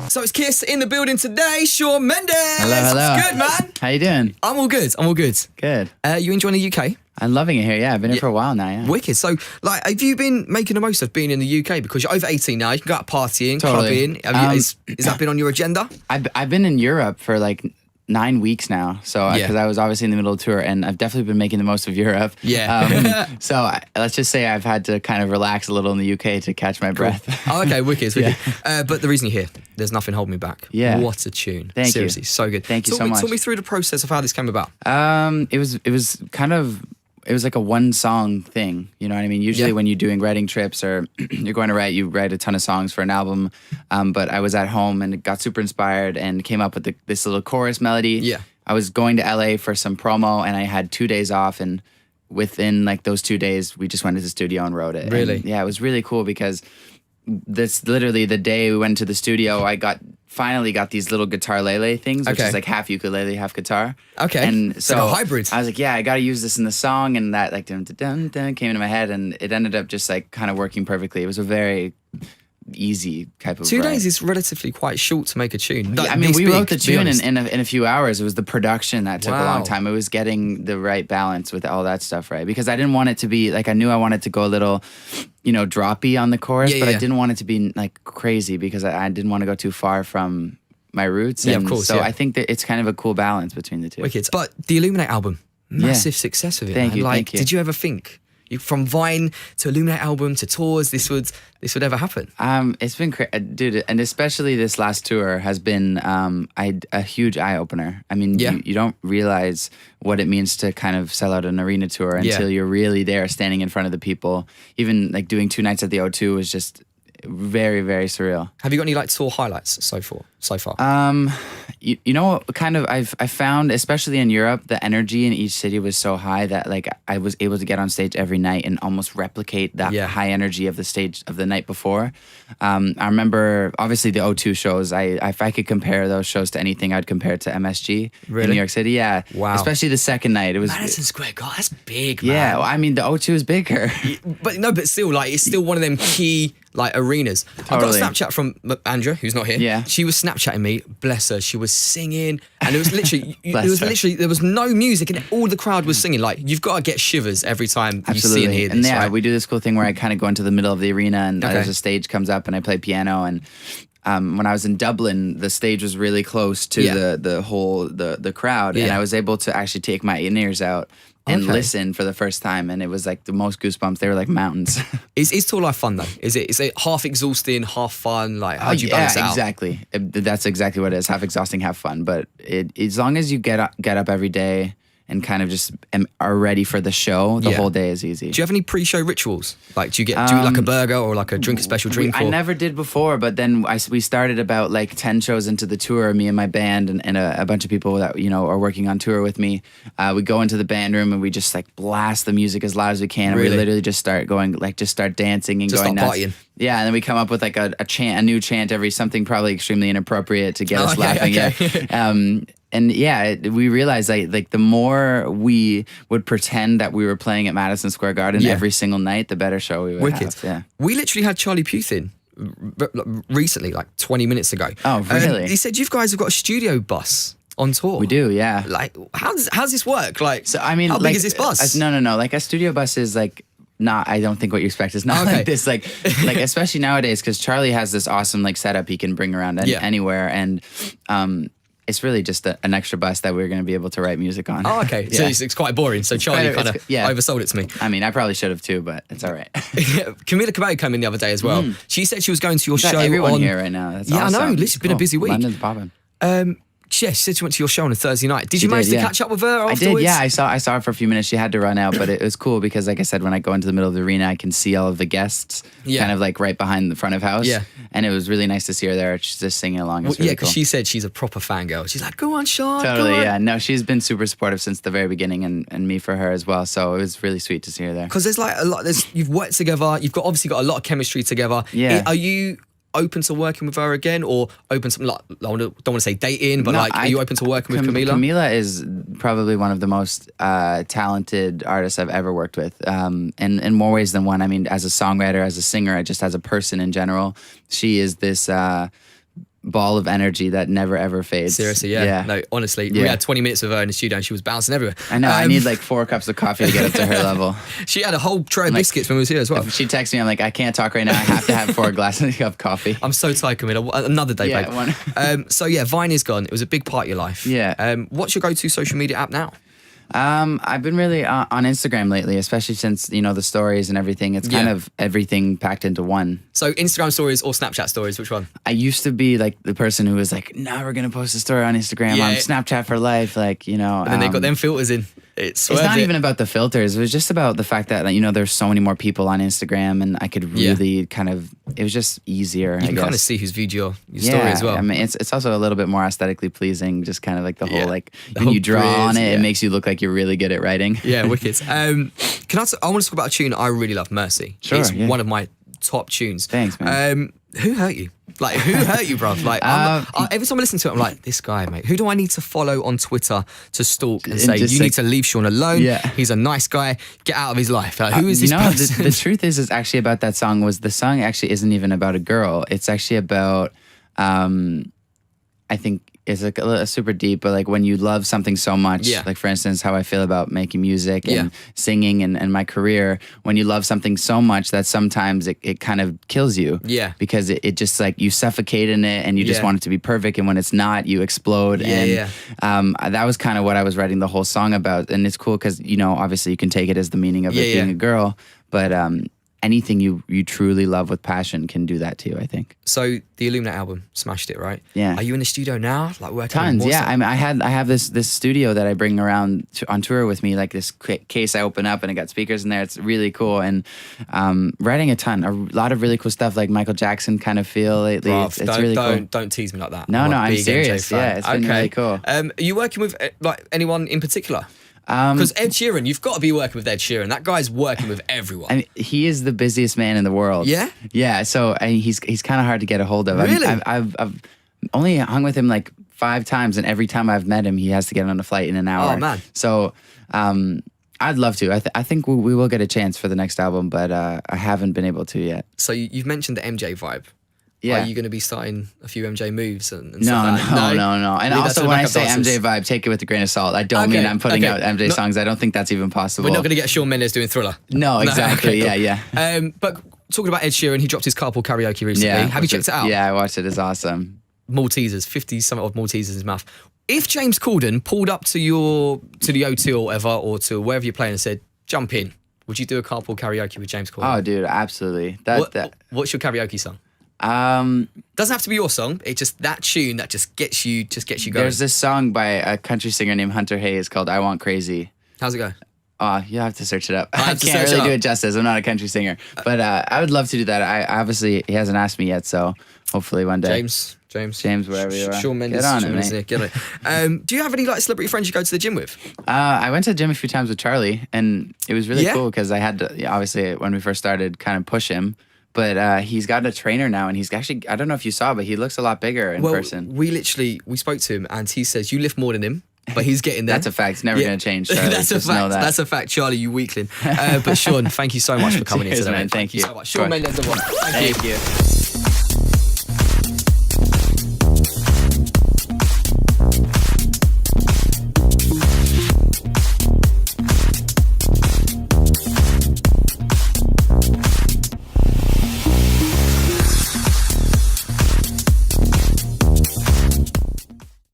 So it's Kiss in the building today. Shawn Mendes. Hello. It's good, man. How you doing? I'm all good. Good. You enjoying the UK? I'm loving it here. Yeah, I've been here for a while now. Yeah. Wicked. So, like, have you been making the most of being in the UK? Because you're over 18 now. You can go out partying, Totally. clubbing. Has that been on your agenda? I've been in Europe for like 9 weeks now. So because I was obviously in the middle of the tour, and I've definitely been making the most of Europe. Yeah. Let's just say I've had to kind of relax a little in the UK to catch my breath. Oh, okay, wicked. Yeah. But the reason you're here, there's nothing holding me back. Yeah. What a tune. Thank you. Seriously, so good. Thank you so much. Talk me through the process of how this came about. It was like a one song thing. You know what I mean? Usually when you're doing writing trips or you're going to write, you write a ton of songs for an album. But I was at home and got super inspired and came up with this little chorus melody. Yeah. I was going to LA for some promo and I had 2 days off, and within like those 2 days, we just went to the studio and wrote it. Really? And, yeah, it was really cool because this literally the day we went to the studio, I finally got these little guitar lele things, which is like half ukulele, half guitar. Okay. And It's so like a hybrid. I was like, yeah, I got to use this in the song, and that like dun, dun, dun, dun, came into my head, and it ended up just like kind of working perfectly. It was a very easy type of 2 write. days is relatively quite short to make a tune. Yeah, I mean, we wrote the tune in a few hours. It was the production that took a Wow. long time. It was getting the right balance with all that stuff, right? Because I didn't want it to be like, I knew I wanted to go a little, droppy on the chorus, but I didn't want it to be like crazy because I didn't want to go too far from my roots. Yeah, and of course. So I think that it's kind of a cool balance between the two. Wicked. But the Illuminate album, massive success of it. Thank man. you, Like, thank you. did you ever think from Vine to Illuminate album to tours, this would ever happen? It's been dude, and especially this last tour has been a huge eye opener. I mean, you don't realize what it means to kind of sell out an arena tour until you're really there, standing in front of the people. Even like doing 2 nights at the O2 was just very, very surreal. Have you got any like tour highlights so far? You know, kind of I found, especially in Europe, the energy in each city was so high that like I was able to get on stage every night and almost replicate that high energy of the stage of the night before. I remember obviously the O2 shows. If I could compare those shows to anything, I'd compare it to MSG in New York City. Yeah, wow. Especially the second night, it was Madison Square Garden. That's big, man. Yeah, well, I mean the O2 is bigger. But still, like, it's still one of them key like arenas. I got a Snapchat from Andrea, who's not here. Yeah, she was Snapchatting me. Bless her. She was singing, and it was literally there was no music, and all the crowd was singing. Like, you've got to get shivers every time you see and hear this. And right? we do this cool thing where I kind of go into the middle of the arena, and there's a stage comes up, and I play piano. And when I was in Dublin, the stage was really close to the crowd, and I was able to actually take my in-ears out and listen for the first time, and it was like the most goosebumps. They were like mountains. Is tour life fun though? Is it half exhausting, half fun? Like, how do you balance it out? Exactly. That's exactly what it is. Half exhausting, half fun. But as long as you get up every day and kind of just are ready for the show, the whole day is easy. Do you have any pre-show rituals? Like, do you like a burger or like a special drink? I never did before, but then we started about like 10 shows into the tour, me and my band and a bunch of people that, are working on tour with me. We go into the band room and we just like blast the music as loud as we can. Really? And we literally just start dancing and going nuts. Partying. Yeah, and then we come up with like a new chant something probably extremely inappropriate to get us laughing. Okay. Yeah. And we realized like the more we would pretend that we were playing at Madison Square Garden every single night, the better show we would have. Yeah. We literally had Charlie Puth in recently, like 20 minutes ago. Oh, really? He said you guys have got a studio bus on tour. We do, yeah. Like, how's this work? Like, so I mean, how big is this bus? No. Like a studio bus is like. I don't think what you expect is not like this, like especially nowadays, because Charlie has this awesome like setup he can bring around anywhere, and it's really just an extra bus that we're going to be able to write music on. Oh, okay. So it's quite boring. So Charlie kind of oversold it to me. I mean, I probably should have too, but it's all right. Camila Cabello came in the other day as well. She said she was going to your show. Everyone here right now. That's awesome. I know. It's been a busy week. London's popping. She said she went to your show on a Thursday night. Did you manage to catch up with her afterwards? I did, yeah. I saw her for a few minutes. She had to run out, but it was cool because, like I said, when I go into the middle of the arena, I can see all of the guests kind of like right behind the front of house. Yeah. And it was really nice to see her there. She's just singing along. It was really because she said she's a proper fangirl. She's like, go on, Shawn. Totally, go on. yeah. No, she's been super supportive since the very beginning, and me for her as well. So it was really sweet to see her there. Because there's like a lot, you've worked together, you've obviously got a lot of chemistry together. Yeah. Are you open to working with her again, or open to, like, I don't want to say dating, but are you open to working with Camila? Camila is probably one of the most talented artists I've ever worked with, in more ways than one. I mean, as a songwriter, as a singer, just as a person in general, she is this ball of energy that never ever fades. Seriously, yeah. No, honestly, we had 20 minutes with her in the studio and she was bouncing everywhere. I know. I need like 4 cups of coffee to get up to her level. She had a whole tray of biscuits when we was here as well. If she texts me, I'm like, I can't talk right now. I have to have 4 glasses of coffee. I'm so tired, Camila. Another day, babe. So yeah, Vine is gone. It was a big part of your life. Yeah. What's your go-to social media app now? I've been really on Instagram lately, especially since, you know, the stories and everything. It's kind of everything packed into one. So Instagram stories or Snapchat stories, which one? I used to be like the person who was like, no, we're going to post a story on Instagram. I'm Snapchat for life. Like, you know. And then they got them filters in. It's not even about the filters. It was just about the fact that, you know, there's so many more people on Instagram and I could really kind of, it was just easier, I guess. You can kind of see who's viewed your story as well. I mean, it's also a little bit more aesthetically pleasing, just kind of like the whole, like, when you draw on it, it makes you look like you're really good at writing. Yeah, wicked. I want to talk about a tune I really love, Mercy. Sure, it's one of my top tunes. Thanks, man. Who hurt you? Like, who hurt you, bruv? Like, every time I listen to it, I'm like, this guy, mate. Who do I need to follow on Twitter to stalk and say, you need to leave Sean alone? Yeah. He's a nice guy. Get out of his life. Like, who is this person? The truth is actually about that song the song actually isn't even about a girl. It's actually about, I think, it's like a super deep, but like when you love something so much, like for instance, how I feel about making music and singing and my career, when you love something so much that sometimes it kind of kills you. Yeah. Because it just like you suffocate in it and you just want it to be perfect. And when it's not, you explode. That was kind of what I was writing the whole song about. And it's cool because, you know, obviously you can take it as the meaning of it being a girl, but anything you truly love with passion can do that too, I think. So the Illuminate album smashed it, right? Yeah. Are you in the studio now, like working? Tons, yeah. I mean, I have this studio that I bring around on tour with me, like this case I open up and it got speakers in there. It's really cool, and writing a lot of really cool stuff, like Michael Jackson kind of feel lately. Bro, it's really cool. Don't tease me like that. No, I'm serious. Yeah, it's been really cool. Are you working with like anyone in particular? Because Ed Sheeran, you've got to be working with Ed Sheeran. That guy's working with everyone. I mean, he is the busiest man in the world. Yeah? Yeah, so he's kind of hard to get a hold of. Really? I've only hung with him like 5 times, and every time I've met him, he has to get on a flight in an hour. Oh, man. So I'd love to. I think we will get a chance for the next album, but I haven't been able to yet. So you've mentioned the MJ vibe. Yeah. Are you going to be starting a few MJ moves? And no. stuff like No. And also when I say MJ vibe, take it with a grain of salt. I don't mean I'm putting out MJ songs. I don't think that's even possible. We're not going to get Shawn Mendes doing Thriller. No, exactly. Okay, yeah. But talking about Ed Sheeran, he dropped his Carpool Karaoke recently. Yeah, Have you checked it out? Yeah, I watched it. It's awesome. Maltesers, 50-something odd Maltesers in his mouth. If James Corden pulled up to the O2 or whatever, or to wherever you're playing and said, jump in, would you do a Carpool Karaoke with James Corden? Oh, dude, absolutely. What's your karaoke song? Doesn't have to be your song. It's just that tune that just gets you going. There's this song by a country singer named Hunter Hayes called "I Want Crazy." How's it go? You have to search it up. I can't really do it justice. I'm not a country singer, but I would love to do that. Obviously he hasn't asked me yet, so hopefully one day. James, wherever you are. Shawn Mendes. Get on it, mate. Do you have any like celebrity friends you go to the gym with? I went to the gym a few times with Charlie, and it was really cool because I had to, obviously when we first started, kind of push him. But he's got a trainer now, and he's actually, I don't know if you saw, but he looks a lot bigger in person. We spoke to him, and he says, you lift more than him, but he's getting there. That's a fact. It's never going to change. Charlie. That's a fact. That's a fact, Charlie, you weakling. But Sean, thank you so much for coming in today. Man, thank you so much. Shawn Mendes, everyone. Thank you.